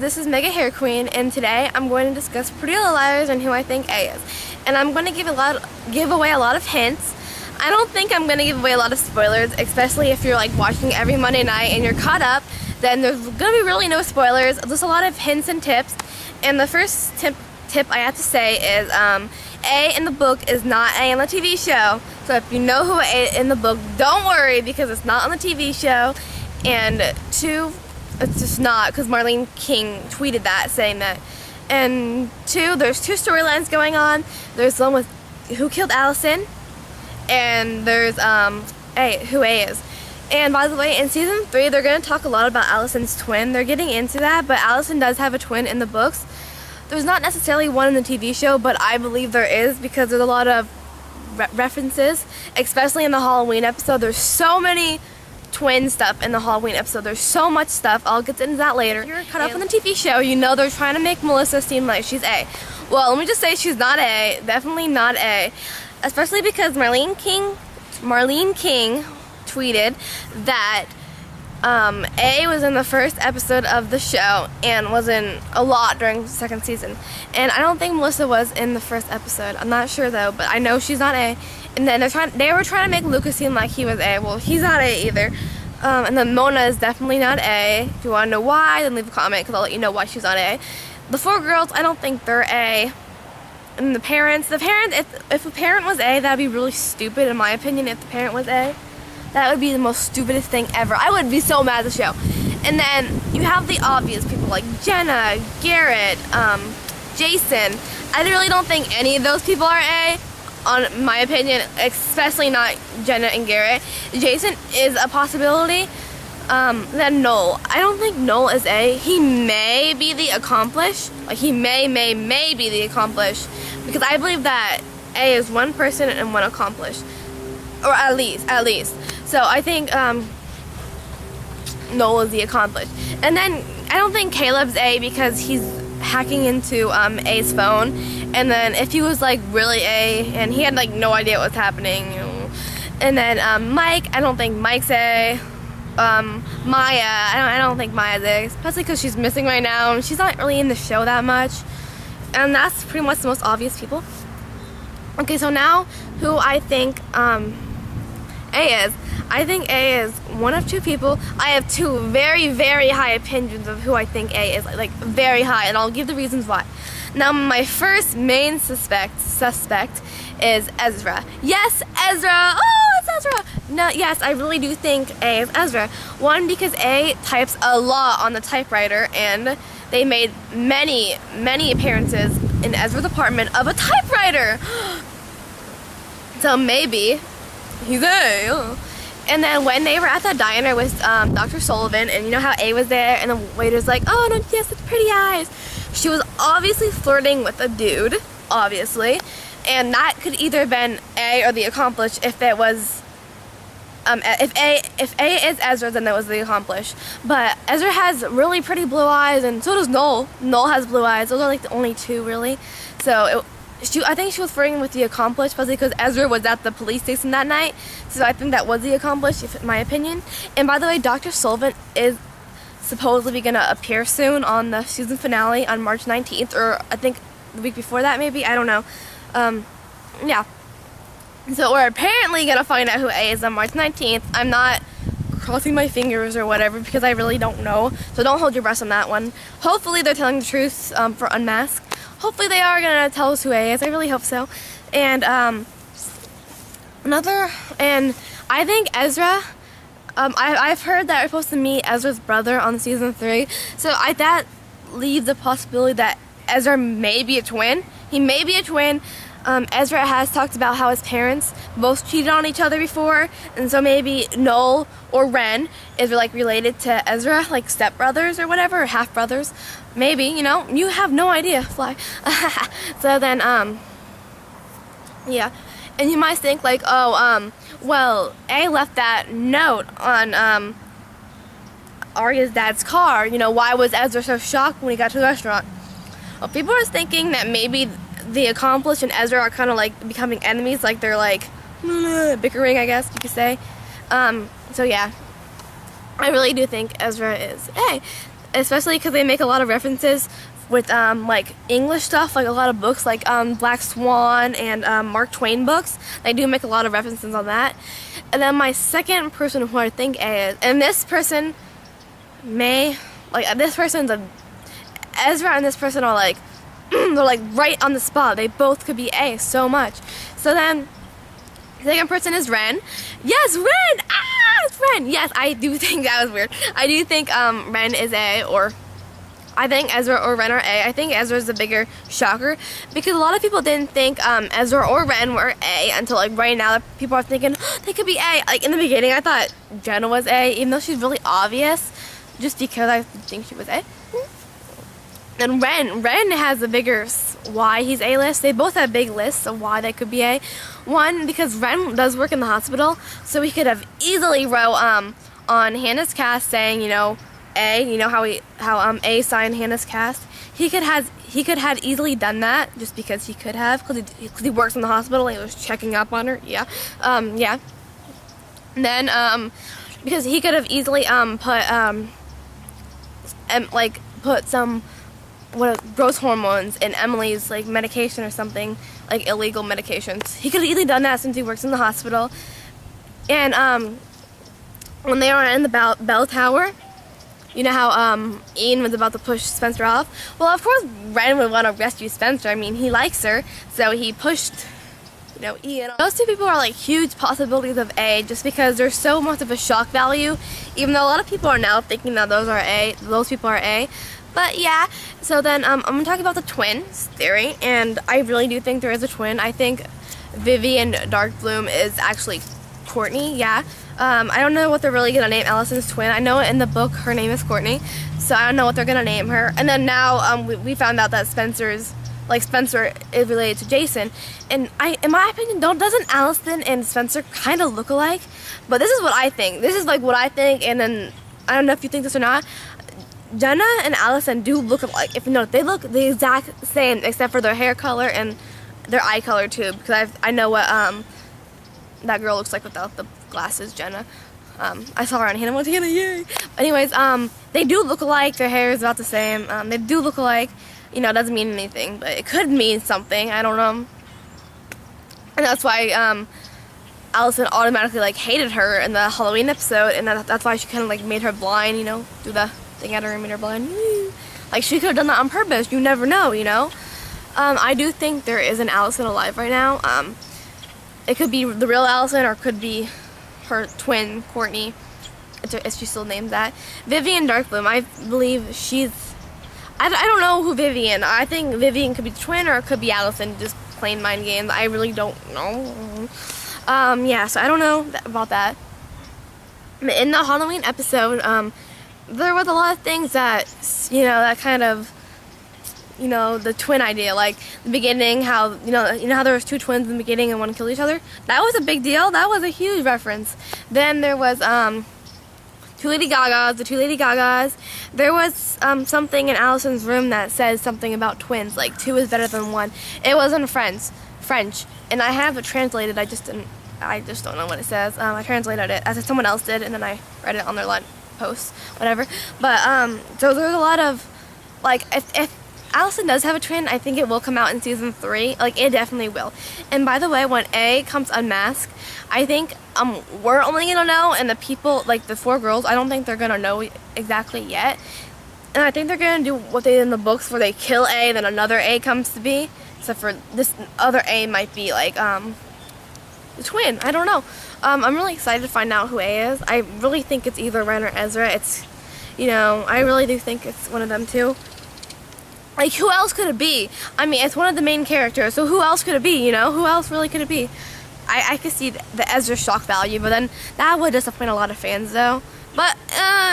this is Mega Hair Queen, and today I'm going to discuss Pretty Little Liars and who I think A is. And I'm going to give away a lot of hints. I don't think I'm going to give away a lot of spoilers, especially if you're like watching every Monday night and you're caught up. Then there's going to be really no spoilers. Just a lot of hints and tips. And the first tip I have to say is A in the book is not A on the TV show. So if you know who A in the book, don't worry because it's not on the TV show. And 2, it's just not, because Marlene King tweeted that, saying that. And 2, there's 2 storylines going on. There's one with who killed Allison, and there's who A is. And by the way, in season 3, they're going to talk a lot about Allison's twin. They're getting into that, but Allison does have a twin in the books. There's not necessarily one in the TV show, but I believe there is because there's a lot of references, especially in the Halloween episode. There's so many twin stuff in the Halloween episode. There's so much stuff. I'll get into that later. If you're caught up on the TV show, you know they're trying to make Melissa seem like she's A. Well, let me just say she's not A. Definitely not A. Especially because Marlene King tweeted that A was in the first episode of the show and was in a lot during the second season. And I don't think Melissa was in the first episode. I'm not sure though, but I know she's not A. And then they were trying to make Lucas seem like he was A. Well, he's not A either. And then Mona is definitely not A. If you want to know why, then leave a comment because I'll let you know why she's not A. The 4 girls, I don't think they're A. And the parents, if a parent was A, that'd be really stupid in my opinion. If the parent was A, that would be the most stupidest thing ever. I would be so mad at the show. And then you have the obvious people like Jenna, Garrett, Jason. I really don't think any of those people are A. On my opinion, especially not Jenna and Garrett. Jason is a possibility. Then Noel. I don't think Noel is A. He may be the accomplice. Like he may be the accomplice. Because I believe that A is one person and one accomplice. Or at least. So I think Noel is the accomplice. And then I don't think Caleb's A because he's hacking into A's phone. And then if he was like really A and he had like no idea what was happening, you know. And then Mike, I don't think Mike's A. Maya, I don't think Maya's A, especially because she's missing right now and she's not really in the show that much. And that's pretty much the most obvious people. Okay, so now who I think A is. I think A is one of 2 people. I have 2 very, very high opinions of who I think A is, like very high, and I'll give the reasons why. Now, my first main suspect is Ezra. Yes, Ezra! Oh, it's Ezra! No, yes, I really do think A is Ezra. 1, because A types a lot on the typewriter, and they made many, many appearances in Ezra's apartment of a typewriter! So maybe he's A. And then when they were at the diner with Dr. Sullivan, and you know how A was there, and the waiter's like, oh, no, yes, it's pretty eyes. She was obviously flirting with a dude, obviously, and that could either have been A or the accomplice if it was, if A is Ezra, then that was the accomplice. But Ezra has really pretty blue eyes, and so does Noel. Noel has blue eyes. Those are like the only 2, really. So I think she was flirting with the accomplice, especially because Ezra was at the police station that night. So I think that was the accomplice, in my opinion. And by the way, Dr. Sullivan is supposedly going to appear soon on the season finale on March 19th, or I think the week before that maybe, I don't know. Yeah. So we're apparently going to find out who A is on March 19th. I'm not crossing my fingers or whatever because I really don't know. So don't hold your breath on that one. Hopefully they're telling the truth for Unmasked. Hopefully they are going to tell us who A is. I really hope so. And I think Ezra, I've heard that we're supposed to meet Ezra's brother on season 3. So that leaves the possibility that Ezra may be a twin. He may be a twin. Ezra has talked about how his parents both cheated on each other before. And so maybe Noel or Ren is like related to Ezra, like stepbrothers or whatever, or half brothers. Maybe, you know, you have no idea, Fly. So then, yeah. And you might think like, oh, well, A left that note on Arya's dad's car. You know, why was Ezra so shocked when he got to the restaurant? Well, people are thinking that maybe the accomplice and Ezra are kind of like becoming enemies, like they're like bickering, I guess you could say. So yeah, I really do think Ezra is A. especially because they make a lot of references with like English stuff, like a lot of books like Black Swan and Mark Twain books. They do make a lot of references on that. And then my second person who I think A is, and this person this person's Ezra and this person are like they're like right on the spot. They both could be A so much. So then the second person is Ren. Yes, Ren! It's Ren! Yes, I do think that was weird. I do think Ren is A, or I think Ezra or Ren are A. I think Ezra is the bigger shocker because a lot of people didn't think Ezra or Ren were A until like right now that people are thinking they could be A. Like in the beginning I thought Jenna was A, even though she's really obvious, just because I think she was A. And Ren has a bigger why he's A list. They both have big lists of why they could be A. One, because Ren does work in the hospital, so he could have easily wrote on Hannah's cast saying, you know, A, you know how A signed Hannah's cast. He could have easily done that just because he could have, because he works in the hospital and he was checking up on her. Yeah, yeah. And then because he could have easily put some growth hormones in Emily's like medication or something, like illegal medications. He could have easily done that since he works in the hospital. And when they were in the bell tower, you know how Ian was about to push Spencer off? Well, of course Ren would want to rescue Spencer. I mean, he likes her, so he pushed, you know, Ian. Those two people are like huge possibilities of A just because there's so much of a shock value, even though a lot of people are now thinking that those people are A. But yeah, so then I'm going to talk about the twins theory, and I really do think there is a twin. I think Vivian Darkbloom is actually Courtney, yeah. I don't know what they're really going to name Allison's twin. I know in the book her name is Courtney, so I don't know what they're going to name her. And then now we found out that Spencer is related to Jason. And in my opinion, doesn't Allison and Spencer kind of look alike? But this is what I think. This is like what I think, and then I don't know if you think this or not. Jenna and Allison do look alike. If you know, they look the exact same except for their hair color and their eye color too. Because I know what that girl looks like without the glasses, Jenna. I saw her on Hannah Montana, yay! Anyways, they do look alike. Their hair is about the same. They do look alike. You know, it doesn't mean anything, but it could mean something. I don't know. And that's why Allison automatically like hated her in the Halloween episode, and that's why she kind of like made her blind. You know, do the thing at her and made her blind. Like she could have done that on purpose. You never know. You know. I do think there is an Allison alive right now. It could be the real Allison, or it could be her twin, Courtney, if she still names that. Vivian Darkbloom, I believe I don't know who Vivian. I think Vivian could be the twin, or it could be Allison just playing mind games. I really don't know. Yeah, so I don't know about that. In the Halloween episode, there was a lot of things that, you know, that kind of, you know, the twin idea, like the beginning, how you know how there was two twins in the beginning and one killed each other. That was a big deal. That was a huge reference. Then there was the two Lady Gagas. There was something in Allison's room that says something about twins, like two is better than one. It was in French, and I have it translated. I just don't know what it says. I translated it as if someone else did, and then I read it on their lunch post, whatever. But so there's a lot of like if Allison does have a twin, I think it will come out in season 3. Like, it definitely will. And by the way, when A comes unmasked, I think we're only gonna know, and the people, like the 4 girls, I don't think they're gonna know exactly yet. And I think they're gonna do what they did in the books, where they kill A, then another A comes to be. Except for this other A might be like the twin. I don't know. I'm really excited to find out who A is. I really think it's either Ren or Ezra. It's, you know, I really do think it's one of them two. Like, who else could it be? I mean, it's one of the main characters, so who else could it be, you know? Who else really could it be? I could see the Ezra shock value, but then that would disappoint a lot of fans, though. But,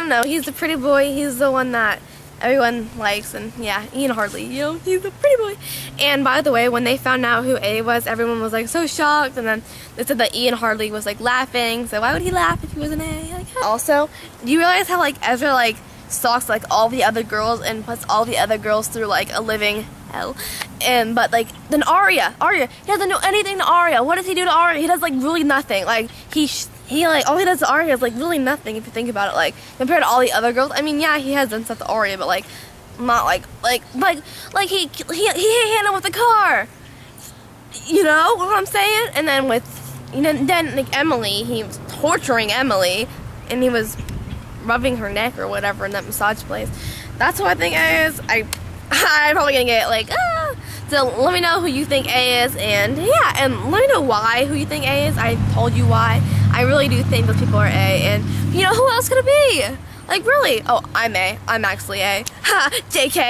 no, he's the pretty boy. He's the one that everyone likes, and yeah, Ian Hardley, you know, he's a pretty boy. And by the way, when they found out who A was, everyone was, like, so shocked, and then they said that Ian Hardley was, like, laughing, so why would he laugh if he was an A? Like, also, do you realize how, like, Ezra, like, stalks like all the other girls and puts all the other girls through like a living hell? And but like then Arya, he doesn't do anything to Arya. What does he do to Arya? He does like really nothing. Like he he like all he does to Arya is like really nothing if you think about it. Like compared to all the other girls, I mean, yeah, he has done stuff to Arya, but like not like he hit him with the car. You know what I'm saying? And then then like Emily, he was torturing Emily, and he was rubbing her neck or whatever in that massage place. That's who I think A is. I'm probably gonna get like So let me know who you think A is, and yeah, and let me know who you think A is. I told you why. I really do think those people are A, and you know who else could it be? Like really? Oh, I'm A. I'm actually A. Ha! JK.